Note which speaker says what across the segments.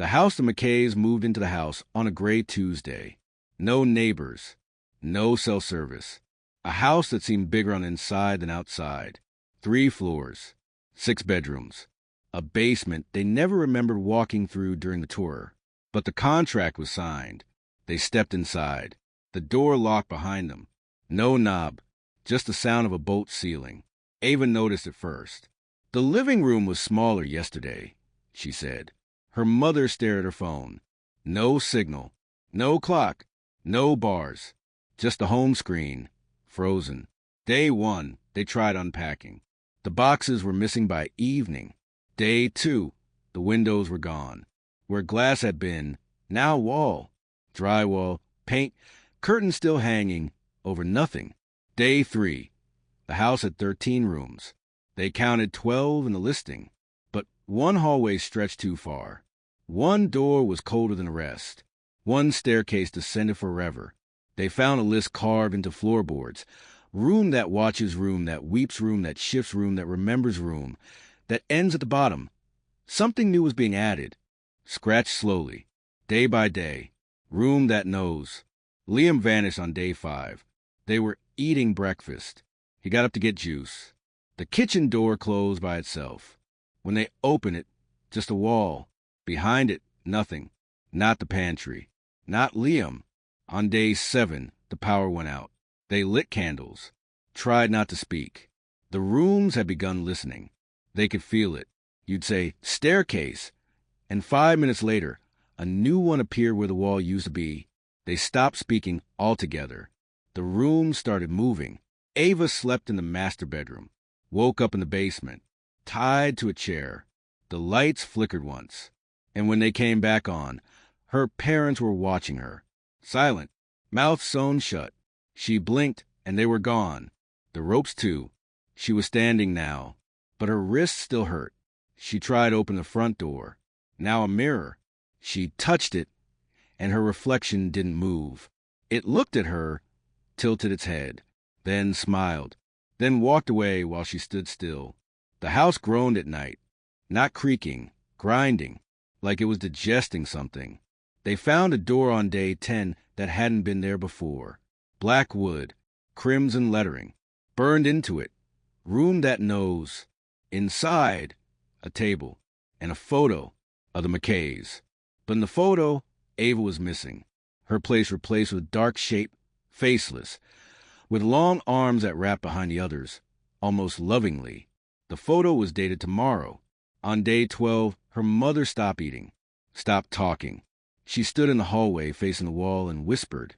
Speaker 1: The house the McKays moved into the house on a gray Tuesday. No neighbors. No cell service. A house that seemed bigger on the inside than outside. 3 floors. 6 bedrooms. A basement they never remembered walking through during the tour. But the contract was signed. They stepped inside. The door locked behind them. No knob. Just the sound of a bolt sealing. Ava noticed it first. The living room was smaller yesterday, she said. Her mother stared at her phone. No signal. No clock. No bars. Just the home screen. Frozen. Day 1, they tried unpacking. The boxes were missing by evening. Day 2, the windows were gone. Where glass had been, now wall. Drywall, paint, curtains still hanging over nothing. Day 3, the house had 13 rooms. They counted 12 in the listing, but one hallway stretched too far. One door was colder than the rest. One staircase descended forever. They found a list carved into floorboards. Room that watches room, that weeps room, that shifts room, that remembers room, that ends at the bottom. Something new was being added. Scratched slowly, day by day. Room that knows. Liam vanished on day 5. They were eating breakfast. He got up to get juice. The kitchen door closed by itself. When they opened it, just a wall. Behind it, nothing. Not the pantry. Not Liam. On day 7, the power went out. They lit candles. Tried not to speak. The rooms had begun listening. They could feel it. You'd say, staircase. And 5 minutes later, a new one appeared where the wall used to be. They stopped speaking altogether. The room started moving. Ava slept in the master bedroom. Woke up in the basement. Tied to a chair. The lights flickered once. And when they came back on, her parents were watching her. Silent. Mouth sewn shut. She blinked, and they were gone. The ropes, too. She was standing now, but her wrists still hurt. She tried to open the front door. Now a mirror. She touched it, and her reflection didn't move. It looked at her, tilted its head, then smiled, then walked away while she stood still. The house groaned at night, not creaking, grinding, like it was digesting something. They found a door on day 10 that hadn't been there before. Black wood, crimson lettering, burned into it. Room that knows. Inside, a table, and a photo of the McKays. But in the photo, Ava was missing. Her place replaced with dark shape, faceless, with long arms that wrapped behind the others, almost lovingly. The photo was dated tomorrow. On day 12, her mother stopped eating, stopped talking. She stood in the hallway facing the wall and whispered,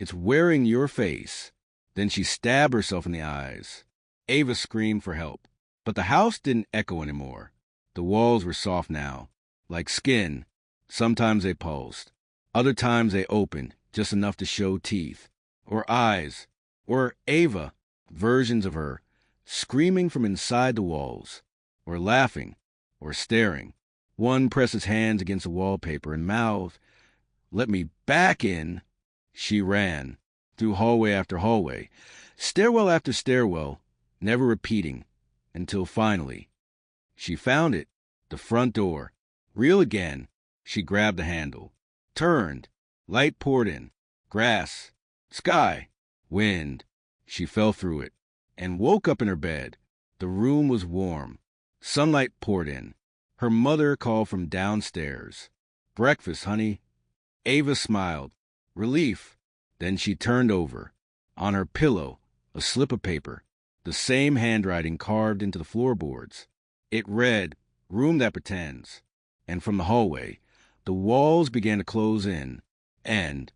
Speaker 1: "It's wearing your face." Then she stabbed herself in the eyes. Ava screamed for help. But the house didn't echo anymore. The walls were soft now, like skin. Sometimes they pulsed. Other times they opened, just enough to show teeth. Or eyes. Or Ava, versions of her, screaming from inside the walls. Or laughing. Or staring. One pressed his hands against the wallpaper and mouthed, "Let me back in." She ran, through hallway after hallway, stairwell after stairwell, never repeating, until finally, she found it, the front door. Real again, she grabbed the handle, turned, light poured in, grass, sky, wind. She fell through it, and woke up in her bed. The room was warm. Sunlight poured in. Her mother called from downstairs. "Breakfast, honey." Ava smiled. Relief. Then she turned over. On her pillow, a slip of paper. The same handwriting carved into the floorboards. It read, "Room that pretends." And from the hallway, the walls began to close in. And